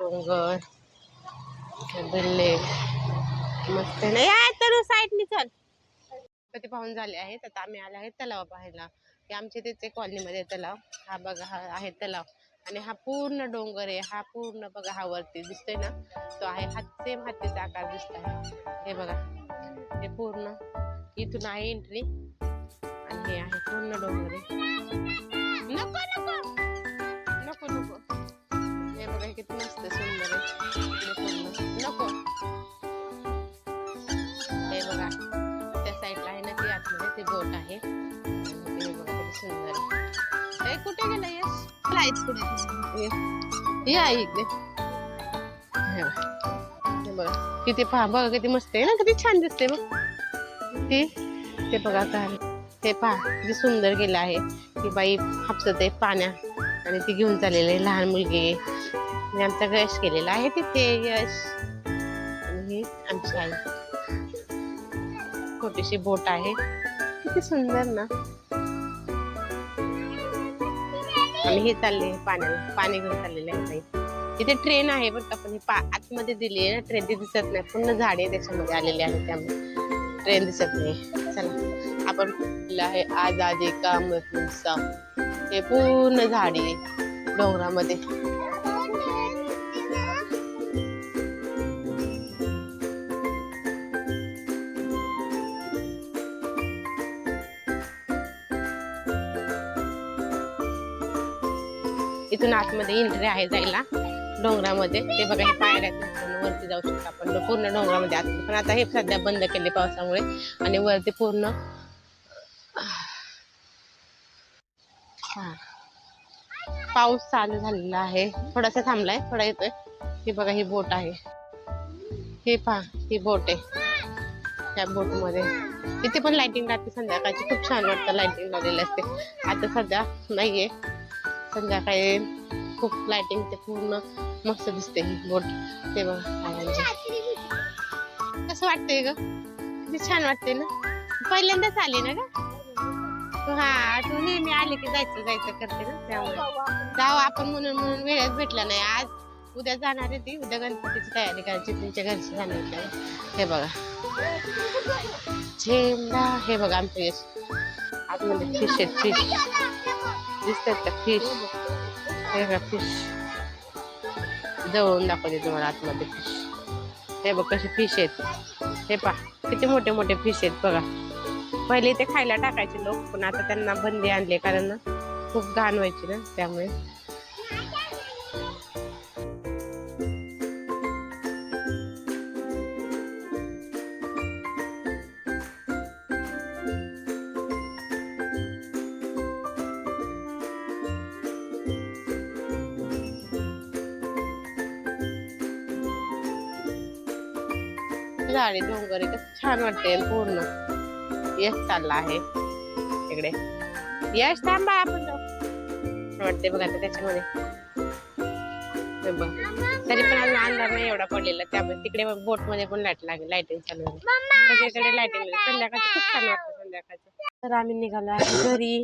डोंगर गल्ले मस्त नाही आहे तर साईडनी चल. ते पाहून झाले आहेत. आता आम्ही आले आहे तलाव पाहायला. हे आमच्या तिथे कॉलनीमध्ये तलाव. हा बघा हा आहे तलाव आणि हा पूर्ण डोंगर आहे. हा पूर्ण बघा हा वरती दिसतोय ना तो आहे सेम हत्तीचा आकार दिसतोय. हे बघा हे पूर्ण इथून आहे एंट्री आणि हे आहे पूर्ण डोंगर आहे. नको नको नको नको. हे बघा किती मस्त सुंदर आहे पूर्ण. नको हे बघा त्या साईडला आहे ना ती आतमध्ये ती बोट आहे. हे बघा किती सुंदर आहे. हे कुठे गेलं यश? लाईट कुठे या इकडे. हे बघा किती पहा बघा किती मस्त आहे ना किती छान दिसते बघ ती. ते बघा काय ते पहा किती सुंदर गेलं आहे. ती बाई हापसत आहे पाण्यात आणि ती घेऊन चाललेली आहे लहान मुलगी. आणि आमचा यश केलेला आहे तिथे यश आणि ही आमची आई. छोटीशी बोट आहे किती सुंदर ना. आणि हे चालले पाण्याला पाणी घेऊन चाललेले आहे. इथे ट्रेन आहे बरं का पण हे आतमध्ये दिली आहे ना ट्रेन ती दिसत नाही. पूर्ण झाडे त्याच्यामध्ये आलेले आहे त्यामुळे ट्रेन दिसत नाही. चला आपण आहे आजादी का अमृतसर. हे पूर्ण झाडी डोंगरामध्ये. इथून आतमध्ये एंट्री आहे जायला डोंगरामध्ये. ते बघा हे पायऱ्या वरती जाऊ शकतो आपण पूर्ण डोंगरामध्ये आत. पण आता हे सध्या बंद केले पावसामुळे आणि वरती पूर्ण पाऊस चालू झालेला आहे. थोडासा थांबलाय थोडा येतोय. हे बघा ही बोट आहे. हे पहा ही बोट आहे. त्या बोट मध्ये इथे पण लाइटिंग राहते संध्याकाळची. खूप छान वाटतं लाइटिंग लावलेली असते. आता सध्या नाहीये. संध्याकाळी खूप लाइटिंग ते पूर्ण मस्त दिसते ही बोट. ते बघा कसं वाटतंय ग किती छान वाटते ना. पहिल्यांदाच आली ना ग. हा तू नेहमी आले की जायचं जायचं करते ना त्यामुळे जाऊ आपण म्हणून वेळच भेटला नाही. आज उद्या जाणार आहे ती. उद्या गणपतीची तयारी करायची तुमच्या घरची जाणार. हे बघा झेंडा. हे बघा आमचं यश आतमध्ये फिश आहेत. फिश दिसतात का फिश? हे बघा फिश जवळून दाखवते तुम्हाला आतमध्ये फिश. हे बघ कसे फिश आहेत. हे पहा किती मोठे मोठे फिश आहेत बघा. पहिले ते खायला टाकायचे लोक पण आता त्यांना बंदी आणले कारण खूप घाण व्हायची ना त्यामुळे. झाडे डोंगर कसं छान वाटते पूर्ण. यश चालला आहे तिकडे. यश थांबा आपण जाऊ वाटते बघा त्याच्यामध्ये. तरी पण अजून अंधार नाही एवढा पडलेला त्यामुळे तिकडे बोट मध्ये पण लाइटिंग चालू आहे. सगळीकडे लाइटिंग संध्याकाळचं खूप छान वाटतं संध्याकाळचं. तर आम्ही निघालो आहे घरी.